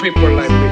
people like me.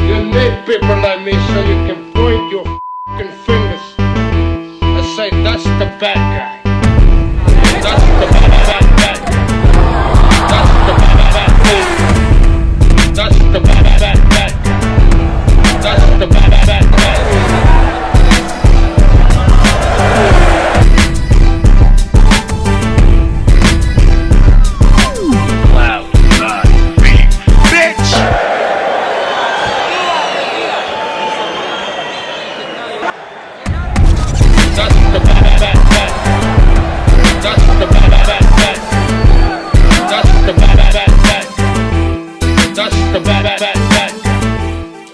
You need people like me so you can point your f***ing fingers and say, that's the bad guy. That's the bad guy. That's the bad guy. That's the bad guy. That's the bad guy.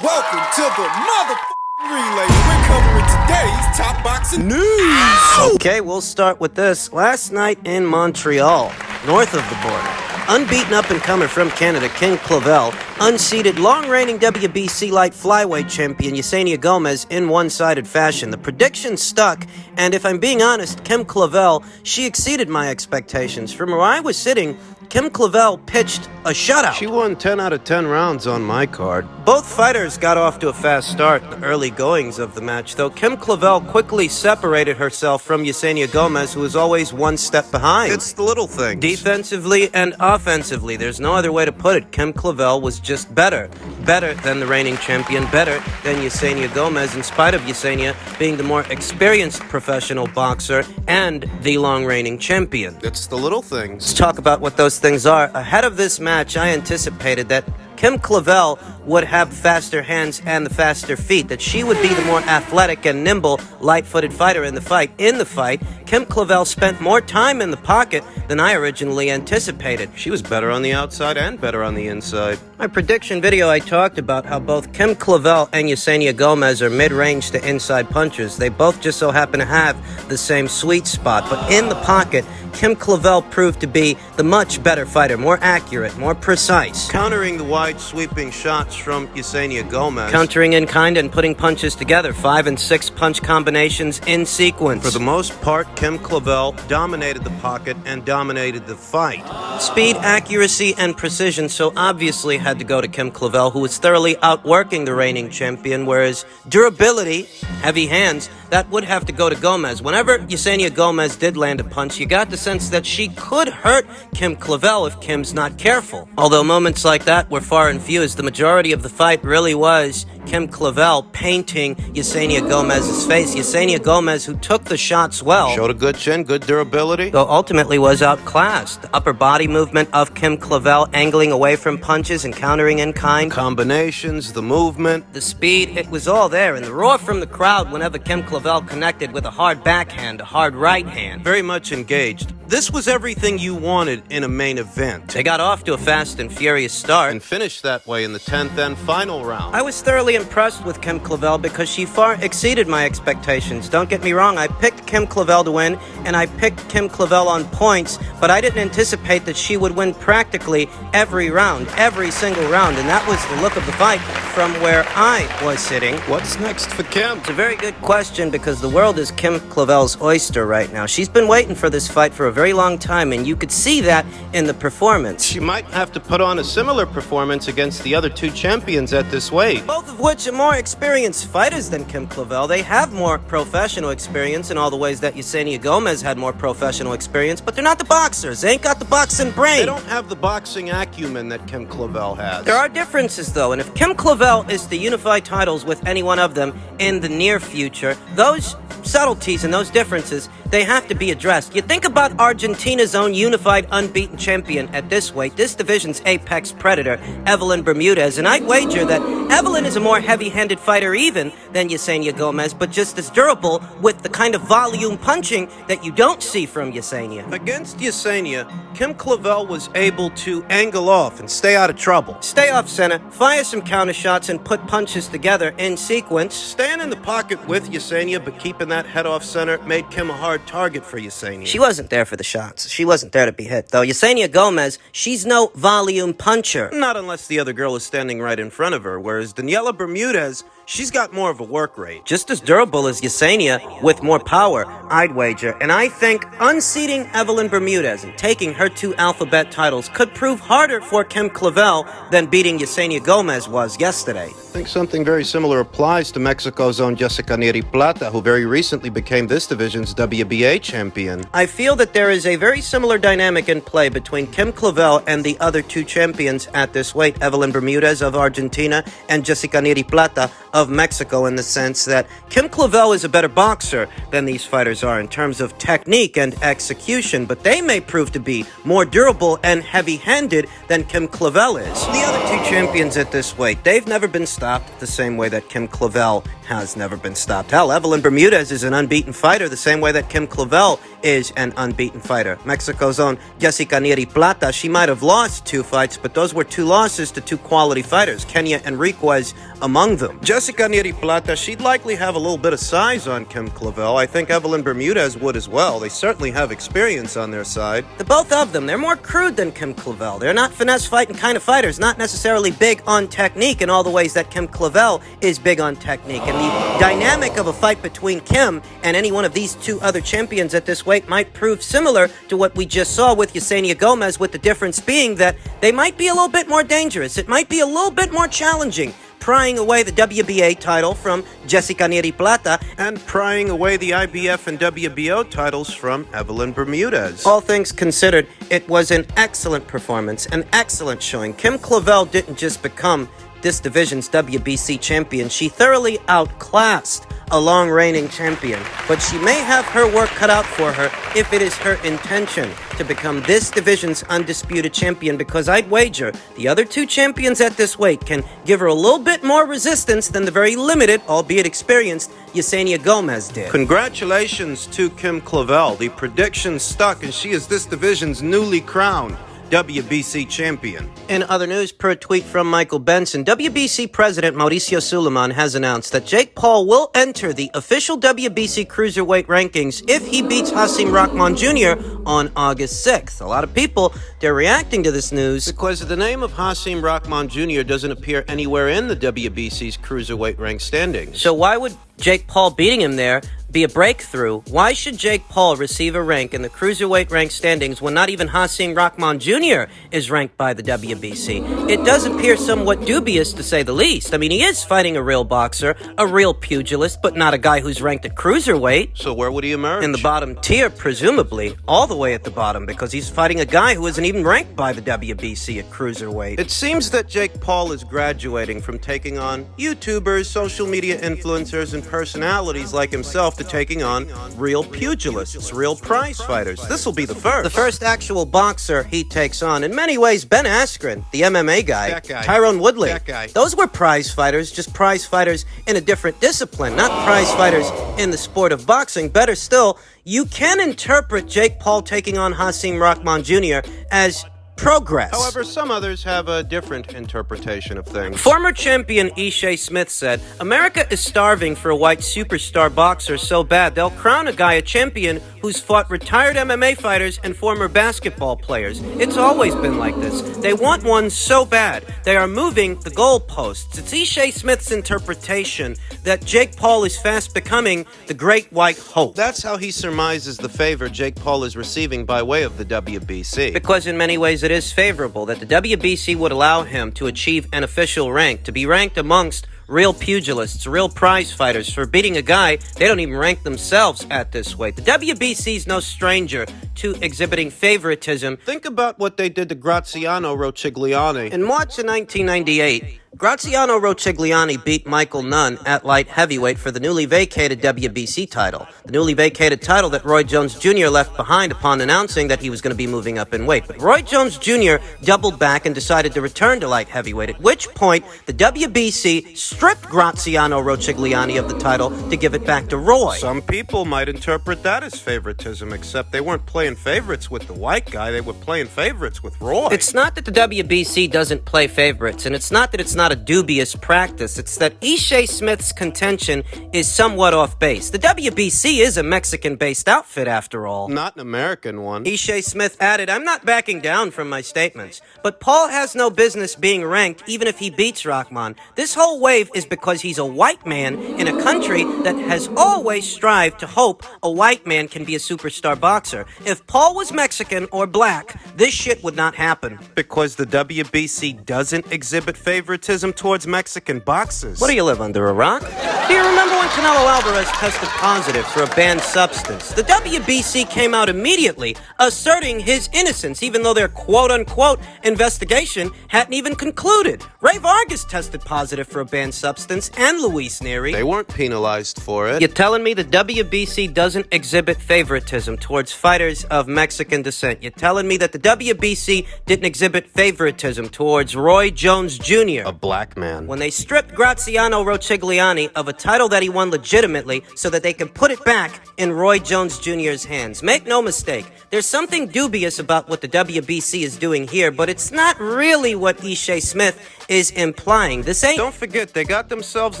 Welcome to the motherfucking relay. We're covering today's top boxing news. Okay, we'll start with this. Last night in Montreal, north of the border, unbeaten up-and-comer from Canada, King Clavel, unseeded long-reigning WBC light flyweight champion Yesenia Gomez in one-sided fashion. The prediction stuck, and if I'm being honest, Kim Clavel, she exceeded my expectations. From where I was sitting, Kim Clavel pitched a shutout. She won 10 out of 10 rounds on my card. Both fighters got off to a fast start in the early goings of the match, though Kim Clavel quickly separated herself from Yesenia Gomez, who was always one step behind. It's the little things. Defensively and offensively, there's no other way to put it. Kim Clavel was just better. Better than the reigning champion, better than Yesenia Gomez, in spite of Yesenia being the more experienced professional boxer and the long-reigning champion. It's the little things. Let's talk about what those things are. Ahead of this match, I anticipated that Kim Clavel would have faster hands and the faster feet, that she would be the more athletic and nimble, light-footed fighter in the fight. In the fight, Kim Clavel spent more time in the pocket than I originally anticipated. She was better on the outside and better on the inside. My prediction video, I talked about how both Kim Clavel and Yesenia Gomez are mid-range to inside punchers. They both just so happen to have the same sweet spot, but in the pocket, Kim Clavel proved to be the much better fighter, more accurate, more precise. Countering the wide sweeping shots from Yesenia Gomez. Countering in kind and putting punches together, 5 and 6 punch combinations in sequence. For the most part, Kim Clavel dominated the pocket and dominated the fight. Speed, accuracy, and precision so obviously had to go to Kim Clavel, who was thoroughly outworking the reigning champion, whereas durability, heavy hands, that would have to go to Gomez. Whenever Yesenia Gomez did land a punch, you got the sense that she could hurt Kim Clavel if Kim's not careful. Although moments like that were far and few, as the majority of the fight really was Kim Clavel painting Yesenia Gomez's face. Yesenia Gomez, who took the shots well, showed a good chin, good durability, though ultimately was outclassed. The upper body movement of Kim Clavel, angling away from punches and countering in kind, combinations, the movement, the speed, it was all there. And the roar from the crowd whenever Kim Clavel connected with a hard backhand, a hard right hand. Very much engaged. This was everything you wanted in a main event. They got off to a fast and furious start and finished that way in the 10th and final round. I was thoroughly impressed with Kim Clavel because she far exceeded my expectations. Don't get me wrong, I picked Kim Clavel to win, and I picked Kim Clavel on points, but I didn't anticipate that she would win practically every round, every single round, and that was the look of the fight from where I was sitting. What's next for Kim? It's a very good question because the world is Kim Clavel's oyster right now. She's been waiting for this fight for a very long time, and you could see that in the performance. She might have to put on a similar performance against the other two champions at this weight, both of which are more experienced fighters than Kim Clavel. They have more professional experience in all the ways that Yesenia Gomez had more professional experience, but they're not the boxers. They ain't got the boxing brain. They don't have the boxing acumen that Kim Clavel has. There are differences, though, and if Kim Clavel is to unify titles with any one of them in the near future, those subtleties and those differences, they have to be addressed. You think about Argentina's own unified unbeaten champion at this weight, this division's apex predator, Evelyn Bermudez, and I'd wager that Evelyn is a more heavy-handed fighter even than Yesenia Gomez, but just as durable with the kind of volume punching that you don't see from Yesenia. Against Yesenia, Kim Clavel was able to angle off and stay out of trouble. Stay off center, fire some counter shots, and put punches together in sequence. Staying in the pocket with Yesenia, but keeping that head off center made Kim a hard hard target for Yesenia. She wasn't there for the shots. She wasn't there to be hit, though. Yesenia Gomez, she's no volume puncher. Not unless the other girl is standing right in front of her, whereas Daniela Bermudez, she's got more of a work rate. Just as durable as Yesenia, with more power, I'd wager. And I think unseating Evelyn Bermudez and taking her 2 alphabet titles could prove harder for Kim Clavel than beating Yesenia Gomez was yesterday. I think something very similar applies to Mexico's own Jessica Neri Plata, who very recently became this division's WBA champion. I feel that there is a very similar dynamic in play between Kim Clavel and the other 2 champions at this weight, Evelyn Bermudez of Argentina and Jessica Neri Plata of Mexico, in the sense that Kim Clavel is a better boxer than these fighters are in terms of technique and execution, but they may prove to be more durable and heavy-handed than Kim Clavel is. The other 2 champions at this weight, they've never been stopped the same way that Kim Clavel has never been stopped. Hell, Evelyn Bermudez is an unbeaten fighter the same way that Kim Clavel is an unbeaten fighter. Mexico's own Jessica Neri Plata, she might have lost 2 fights, but those were 2 losses to 2 quality fighters, Kenya Enriquez among them. Jessica Neri Plata, she'd likely have a little bit of size on Kim Clavel. I think Evelyn Bermudez would as well. They certainly have experience on their side. The both of them, they're more crude than Kim Clavel. They're not finesse fighting kind of fighters, not necessarily big on technique in all the ways that Kim Clavel is big on technique. And the dynamic of a fight between Kim and any one of these 2 other champions at this weight might prove similar to what we just saw with Yesenia Gomez, with the difference being that they might be a little bit more dangerous. It might be a little bit more challenging, prying away the WBA title from Jessica Neri Plata and prying away the IBF and WBO titles from Evelyn Bermudez. All things considered, it was an excellent performance, an excellent showing. Kim Clavel didn't just become this division's WBC champion, she thoroughly outclassed a long-reigning champion, but she may have her work cut out for her if it is her intention to become this division's undisputed champion, because I'd wager the other 2 champions at this weight can give her a little bit more resistance than the very limited, albeit experienced, Yesenia Gomez did. Congratulations to Kim Clavel. The prediction stuck, and she is this division's newly crowned WBC champion. In other news, per a tweet from Michael Benson, WBC President Mauricio Suleiman has announced that Jake Paul will enter the official WBC cruiserweight rankings if he beats Hasim Rahman Jr. on August 6th. A lot of people, they're reacting to this news because the name of Hasim Rahman Jr. doesn't appear anywhere in the WBC's cruiserweight rank standings. So why would Jake Paul beating him there be a breakthrough? Why should Jake Paul receive a rank in the cruiserweight rank standings when not even Hasim Rahman Jr. is ranked by the WBC? It does appear somewhat dubious, to say the least. I mean, he is fighting a real boxer, a real pugilist, but not a guy who's ranked at cruiserweight. So where would he emerge? In the bottom tier, presumably. All the way at the bottom, because he's fighting a guy who isn't even ranked by the WBC at cruiserweight. It seems that Jake Paul is graduating from taking on YouTubers, social media influencers, and personalities like himself to taking on real pugilists, real prize fighters. This will be the first. The first actual boxer he takes on. In many ways, Ben Askren, the MMA guy, Tyrone Woodley, those were prize fighters, just prize fighters in a different discipline, not prize fighters in the sport of boxing. Better still, you can interpret Jake Paul taking on Hasim Rahman Jr. as progress. However, some others have a different interpretation of things. Former champion Ishay Smiths said, "America is starving for a white superstar boxer so bad they'll crown a guy a champion who's fought retired MMA fighters and former basketball players. It's always been like this. They want one so bad. They are moving the goalposts." It's Ishay Smiths' interpretation that Jake Paul is fast becoming the great white hope. That's how he surmises the favor Jake Paul is receiving by way of the WBC. Because in many ways it is favorable that the WBC would allow him to achieve an official rank, to be ranked amongst real pugilists, real prize fighters, for beating a guy they don't even rank themselves at this weight. The WBC's no stranger to exhibiting favoritism. Think about what they did to Graziano Rocigliani. In March of 1998, Graziano Rocigliani beat Michael Nunn at light heavyweight for the newly vacated WBC title. The newly vacated title that Roy Jones Jr. left behind upon announcing that he was going to be moving up in weight. But Roy Jones Jr. doubled back and decided to return to light heavyweight, at which point the WBC stripped Graziano Rocigliani of the title to give it back to Roy. Some people might interpret that as favoritism, except they weren't playing favorites with the white guy, they were playing favorites with Roy. It's not that the WBC doesn't play favorites, and it's not that it's not not a dubious practice. It's that Ishay Smiths' contention is somewhat off base. The WBC is a Mexican-based outfit, after all. Not an American one. Ishay Smith added, "I'm not backing down from my statements, but Paul has no business being ranked even if he beats Rahman. This whole wave is because he's a white man in a country that has always strived to hope a white man can be a superstar boxer. If Paul was Mexican or black, this shit would not happen." Because the WBC doesn't exhibit favoritism towards Mexican boxers. What do you live under, a rock? Do you remember when Canelo Alvarez tested positive for a banned substance? The WBC came out immediately asserting his innocence, even though their quote-unquote investigation hadn't even concluded. Ray Vargas tested positive for a banned substance, and Luis Nery. They weren't penalized for it. You're telling me the WBC doesn't exhibit favoritism towards fighters of Mexican descent? You're telling me that the WBC didn't exhibit favoritism towards Roy Jones Jr., A black man. when they stripped Graziano Rocigliani of a title that he won legitimately so that they could put it back in Roy Jones Jr.'s hands? Make no mistake, there's something dubious about what the WBC is doing here, but it's not really what Ishay Smith is implying. This ain't... Don't forget, they got themselves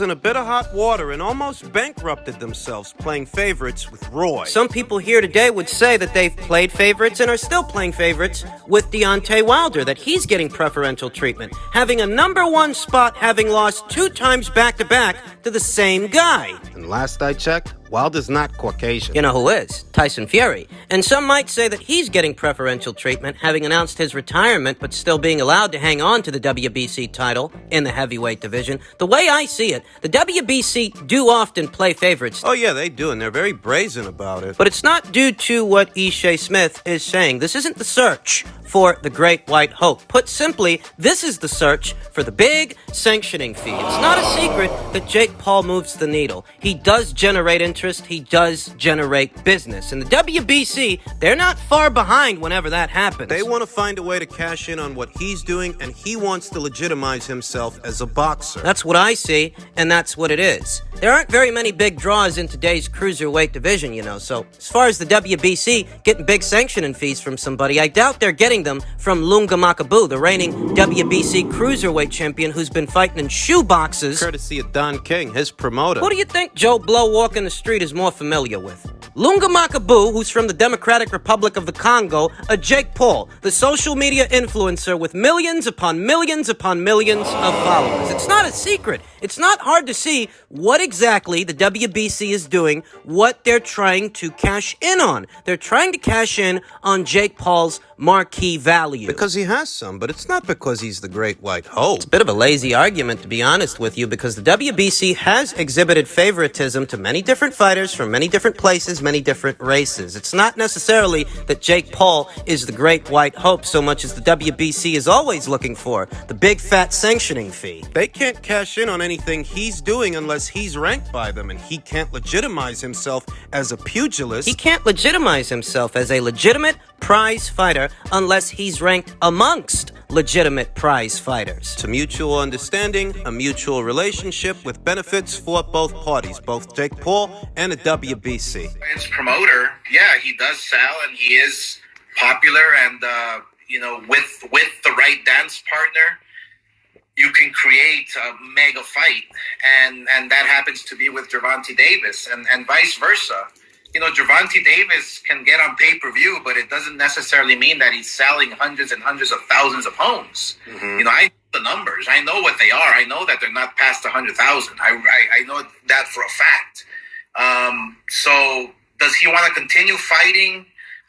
in a bit of hot water and almost bankrupted themselves playing favorites with Roy. Some people here today would say that they've played favorites and are still playing favorites with Deontay Wilder, that he's getting preferential treatment, having a #1 spot, having lost 2 times back-to-back to the same guy. And last I checked, Wilder's not Caucasian. You know who is? Tyson Fury. And some might say that he's getting preferential treatment, having announced his retirement but still being allowed to hang on to the WBC title in the heavyweight division. The way I see it, the WBC do often play favorites. Oh yeah, they do, and they're very brazen about it. But it's not due to what Ishay Smith is saying. This isn't the search for the Great White Hope. Put simply, this is the search for the big sanctioning fee. It's not a secret that Jake Paul moves the needle. He does generate interest. He does generate business. And the WBC, they're not far behind whenever that happens. They want to find a way to cash in on what he's doing, and he wants to legitimize himself as a boxer. That's what I see, and that's what it is. There aren't very many big draws in today's cruiserweight division, you know, so as far as the WBC getting big sanctioning fees from somebody, I doubt they're getting them from Lunga Makabu, the reigning WBC cruiserweight champion who's been fighting in shoe boxes. Courtesy of Don King, his promoter. Who do you think Joe Blow walking the street is more familiar with? Lunga Makabu, who's from the Democratic Republic of the Congo, or Jake Paul, the social media influencer with millions upon millions upon millions of followers? It's not a secret. It's not hard to see what exactly the WBC is doing, what they're trying to cash in on. They're trying to cash in on Jake Paul's marquee value. Because he has some, but it's not because he's the Great White Hope. It's a bit of a lazy argument, to be honest with you, because the WBC has exhibited favoritism to many different fighters from many different places, many different races. It's not necessarily that Jake Paul is the Great White Hope so much as the WBC is always looking for, the big fat sanctioning fee. They can't cash in on anything he's doing unless he's ranked by them, and he can't legitimize himself as a pugilist. He can't legitimize himself as a legitimate prize fighter unless he's ranked amongst legitimate prize fighters. To mutual understanding, a mutual relationship with benefits for both parties, both Jake Paul and the WBC. His promoter, yeah, he does sell and he is popular, and with the right dance partner, you can create a mega fight, and that happens to be with Gervonta Davis, and vice versa. Gervonta Davis can get on pay-per-view, but it doesn't necessarily mean that he's selling hundreds and hundreds of thousands of homes. I know the numbers. I know what they are. I know that they're not past 100,000. I know that for a fact. So does he want to continue fighting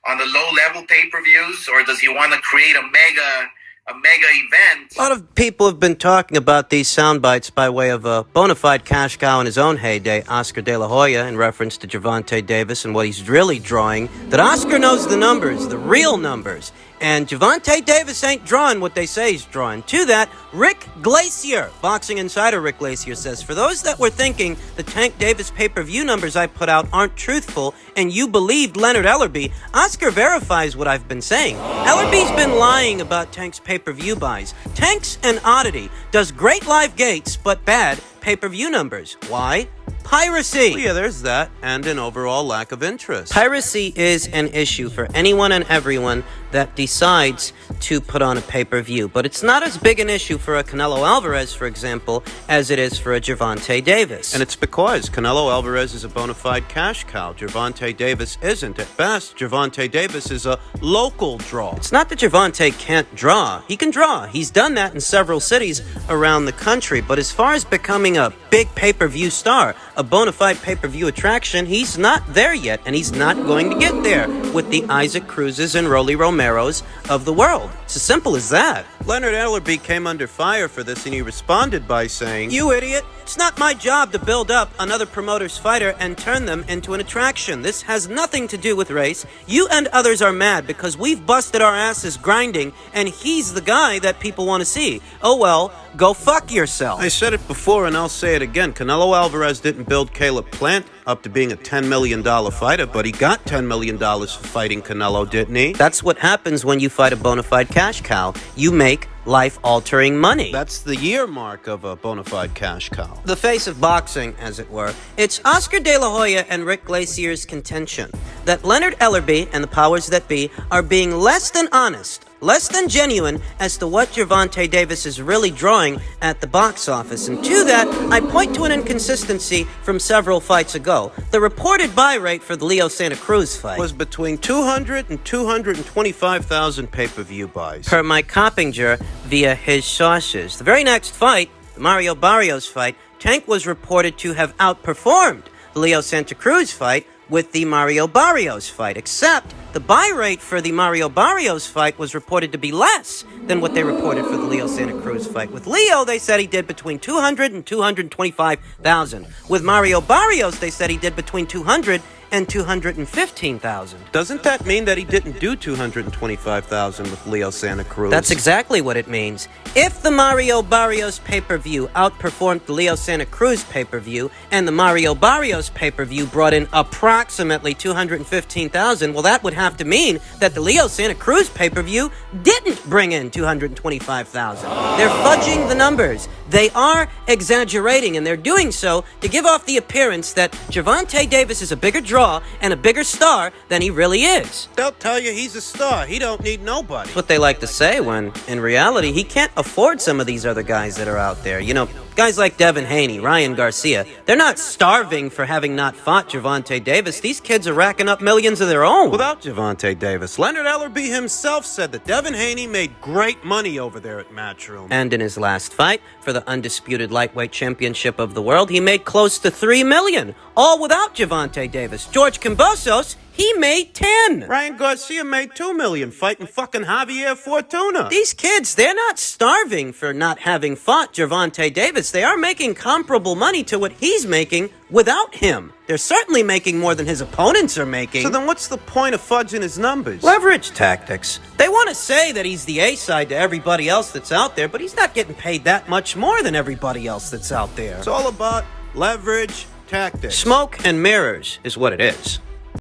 on the low-level pay-per-views, or does he want to create a mega event? A lot of people have been talking about these sound bites by way of a bona fide cash cow in his own heyday, Oscar De La Hoya, in reference to Gervonta Davis and what he's really drawing. That Oscar knows the numbers, the real numbers. And Gervonta Davis ain't drawing what they say he's drawing. To that, Rick Glazer, Boxing Insider Rick Glazer, says, for those that were thinking the Tank Davis pay-per-view numbers I put out aren't truthful and you believed Leonard Ellerbe, Oscar verifies what I've been saying. Ellerbe's been lying about Tank's pay-per-view buys. Tank's an oddity, does great live gates but bad pay-per-view numbers. Why? Piracy. Well, yeah, there's that, and an overall lack of interest. Piracy is an issue for anyone and everyone that decides to put on a pay-per-view, but it's not as big an issue for a Canelo Alvarez, for example, as it is for a Gervonta Davis. And it's because Canelo Alvarez is a bona fide cash cow. Gervonta Davis isn't. At best, Gervonta Davis is a local draw. It's not that Gervonta can't draw. He can draw. He's done that in several cities around the country. But as far as becoming a big pay-per-view star, a bona fide pay-per-view attraction, he's not there yet, and he's not going to get there with the Isaac Cruzes and Rolly Romeros of the world. It's as simple as that. Leonard Ellerbe came under fire for this, and he responded by saying, "You idiot. It's not my job to build up another promoter's fighter and turn them into an attraction. This has nothing to do with race. You and others are mad because we've busted our asses grinding, and he's the guy that people want to see. Oh well, go fuck yourself." I said it before and I'll say it again. Canelo Alvarez didn't build Caleb Plant up to being a $10 million fighter, but he got $10 million for fighting Canelo, didn't he? That's what happens when you fight a bona fide cash cow. You make life-altering money. That's the year mark of a bona fide cash cow. The face of boxing, as it were. It's Oscar De La Hoya and Rick Glazier's contention that Leonard Ellerbe and the powers that be are being less than honest, less than genuine as to what Gervonta Davis is really drawing at the box office. And to that, I point to an inconsistency from several fights ago. The reported buy rate for the Leo Santa Cruz fight Was between 200 and 225,000 pay-per-view buys. per Mike Coppinger via his sources. The very next fight, the Mario Barrios fight, Tank was reported to have outperformed the Leo Santa Cruz fight with the Mario Barrios fight, except the buy rate for the Mario Barrios fight was reported to be less than what they reported for the Leo Santa Cruz fight. With Leo, they said he did between 200 and 225,000. With Mario Barrios, they said he did between 200 and 215,000. Doesn't that mean that he didn't do 225,000 with Leo Santa Cruz? That's exactly what it means. If the Mario Barrios pay-per-view outperformed the Leo Santa Cruz pay-per-view, and the Mario Barrios pay-per-view brought in approximately 215,000, well, that would have to mean that the Leo Santa Cruz pay-per-view didn't bring in 225,000. They're fudging the numbers. They are exaggerating, and they're doing so to give off the appearance that Gervonta Davis is a bigger draw and a bigger star than he really is. They'll tell you he's a star. He don't need nobody. That's what they like to say when, in reality, he can't afford some of these other guys that are out there. You know, guys like Devin Haney, Ryan Garcia, they're not starving for having not fought Gervonta Davis. These kids are racking up millions of their own. Without Gervonta Davis, Leonard Ellerbe himself said that Devin Haney made great money over there at Matchroom. And in his last fight for the undisputed lightweight championship of the world, he made close to $3 million, all without Gervonta Davis. George Kambosos, he made 10. Ryan Garcia made $2 million fighting fucking Javier Fortuna. These kids, they're not starving for not having fought Gervonta Davis. They are making comparable money to what he's making without him. They're certainly making more than his opponents are making. So then what's the point of fudging his numbers? Leverage tactics. They want to say that he's the A-side to everybody else that's out there, but he's not getting paid that much more than everybody else that's out there. It's all about leverage tactics. Smoke and mirrors is what it is.